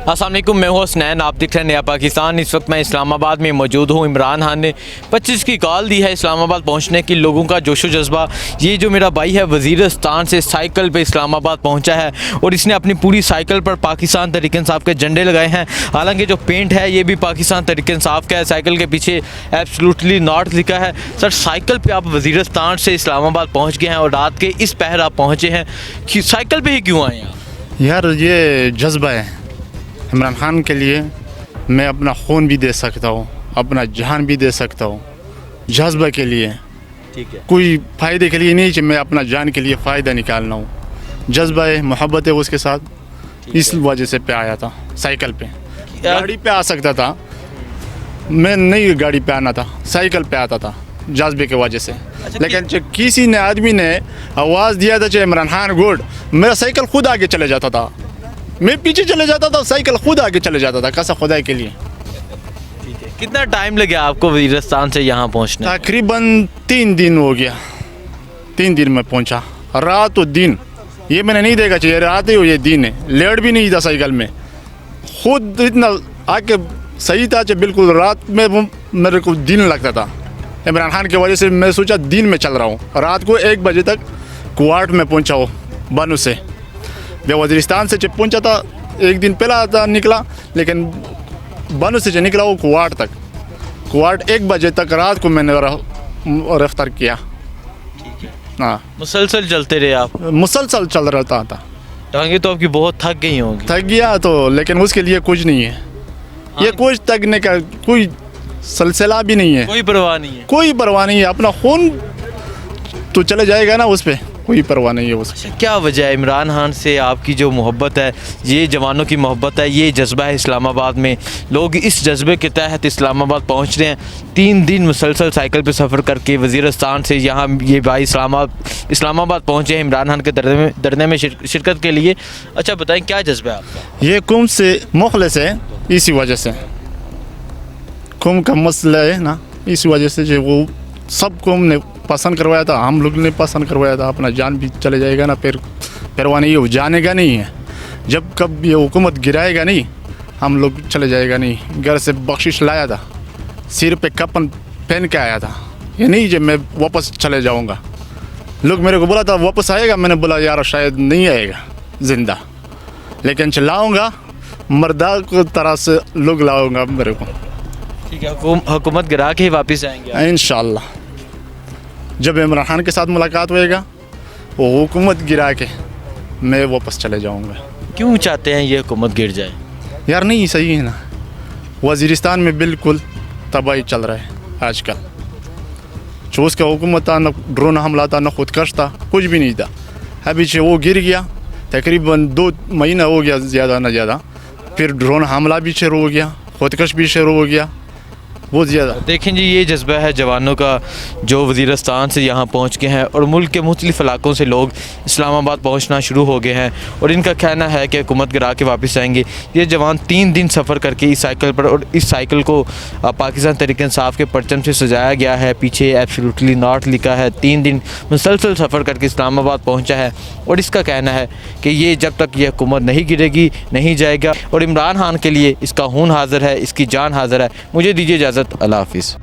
अस्सलाम वालेकुम, मैं हूँ हसनैन, आप दिख रहे हैं नया पाकिस्तान। इस वक्त मैं इस्लामाबाद में मौजूद हूँ। इमरान खान ने 25 की कॉल दी है इस्लामाबाद पहुँचने की। लोगों का जोशो जज्बा, ये जो मेरा भाई है वज़ीरिस्तान से साइकिल पे इस्लामाबाद पहुँचा है और इसने अपनी पूरी साइकिल पर पाकिस्तान तहरीक इंसाफ के झंडे लगाए हैं। हालांकि जो पेंट है ये भी पाकिस्तान तहरीक इंसाफ का है। साइकिल के पीछे एब्सोल्युटली नॉट लिखा है। सर, साइकिल पर आप वज़ीरिस्तान से इस्लामाबाद पहुँच गए हैं और रात के इस पहर आप पहुँचे हैं कि साइकिल पर ही क्यों आए हैं? यार ये जज्बा है इमरान खान के लिए। मैं अपना खून भी दे सकता हूँ, अपना जान भी दे सकता हूँ जज्बा के लिए। ठीक है, कोई फ़ायदे के लिए नहीं कि मैं अपना जान के लिए फ़ायदा निकालना हूँ। जज्बा है, मोहब्बत है उसके साथ, इस वजह से पे आया था साइकिल पे। गाड़ी पे आ सकता था, मैं नहीं गाड़ी पे आना था, साइकिल पे आता था जज्बे की वजह से। लेकिन जब किसी ने आदमी ने आवाज़ दिया था इमरान खान गुड, मेरा साइकिल खुद आगे चले जाता था, मैं पीछे चले जाता था, साइकिल खुद आगे चले जाता था। कैसा खुदा के लिए। ठीक है। कितना टाइम लगे आपको वज़ीरिस्तान से यहाँ पहुँचने? तकरीबन 3 दिन हो गया। 3 दिन में पहुँचा, रात और दिन। ये मैंने नहीं देखा चाहिए रात ही हो ये दिन है। लेट भी नहीं था साइकिल में, खुद इतना आके सही था। बिल्कुल रात में मेरे को दिन लगता था। इमरान खान की वजह से मैं सोचा दिन में चल रहा हूँ। रात को 1 बजे तक कुआट में पहुँचा हो बनू से। मैं वज़ीरिस्तान से जब पहुँचा था 1 दिन पहला था निकला, लेकिन बनू से जो निकला वो कुआट तक। कुआट 1 बजे तक रात को मैंने रफ्तार किया। हाँ, मुसलसल चलते रहे आप? मुसलसल चल रहा था। टांगे तो आपकी बहुत थक गई होंगी। थक गया तो, लेकिन उसके लिए कुछ नहीं है। ये कुछ थकने का कोई सिलसिला भी नहीं है, कोई परवाह नहीं है। कोई परवाह नहीं है। अपना खून तो चले जाएगा ना, उस पर कोई परवाह नहीं है उसकी। क्या वजह है इमरान खान से आपकी जो मोहब्बत है, ये जवानों की मोहब्बत है, ये जज्बा है इस्लामाबाद में? लोग इस जज्बे के तहत इस्लामाबाद पहुंच रहे हैं। 3 दिन मुसलसल साइकिल पे सफ़र करके वज़ीरिस्तान से यहाँ ये भाई इस्लामाबाद पहुँचे हैं इमरान खान के धरने में शिरकत के लिए। अच्छा बताएं, क्या जज्बा है आपका? ये कुम से मुखलिस है, इसी वजह से कुम का मसला है ना, इस वजह से जो वो सब कुम ने पसंद करवाया था, हम लोग ने पसंद करवाया था। अपना जान भी चले जाएगा ना, फिर परवाह नहीं है, वो जानेगा नहीं है। जब कब ये हुकूमत गिराएगा नहीं, हम लोग चले जाएगा नहीं। घर से बख्शिश लाया था, सिर पे कफन पहन के आया था। ये नहीं जब मैं वापस चले जाऊंगा। लोग मेरे को बोला था वापस आएगा, मैंने बोला यार शायद नहीं आएगा ज़िंदा, लेकिन चलाऊँगा मर्दा को तरह से लोग लाऊँगा मेरे को। ठीक है, हुकूमत गिरा के ही वापस आएंगे इंशाअल्लाह। जब इमरान खान के साथ मुलाकात होएगा, वो हुकूमत गिरा के मैं वापस चले जाऊंगा। क्यों चाहते हैं ये हुकूमत गिर जाए? यार नहीं सही है ना, वज़ीरिस्तान में बिल्कुल तबाही चल रहा है आजकल। जो उसका हुकूमत था, न ड्रोन हमला था, न खुदकश था, कुछ भी नहीं था। अभी से वो गिर गया, तकरीबन 2 महीना हो गया, ज़्यादा ना ज़्यादा। फिर ड्रोन हमला भी शुरू हो गया, खुदकश भी शुरू हो गया, बहुत ज़्यादा। देखें जी, ये जज्बा है जवानों का जो वज़ीरिस्तान से यहाँ पहुँच के हैं और मुल्क के मुख्तलिफ़ इलाकों से लोग इस्लामाबाद पहुँचना शुरू हो गए हैं और इनका कहना है कि हुकूमत गिरा के वापस आएंगे। ये जवान 3 दिन सफ़र करके इस साइकिल पर, और इस साइकिल को पाकिस्तान तहरीक इंसाफ के परचम से सजाया गया है, पीछे एब्सोल्युटली नॉट लिखा है। 3 दिन मुसलसल सफ़र करके इस्लामाबाद पहुँचा है और इसका कहना है कि ये जब तक ये हुकूमत नहीं गिरेगी नहीं जाएगा। और इमरान खान के लिए इसका खून हाज़िर है, इसकी जान हाज़िर है। मुझे दीजिए इजाज़त, अल्लाह हाफ़िज़।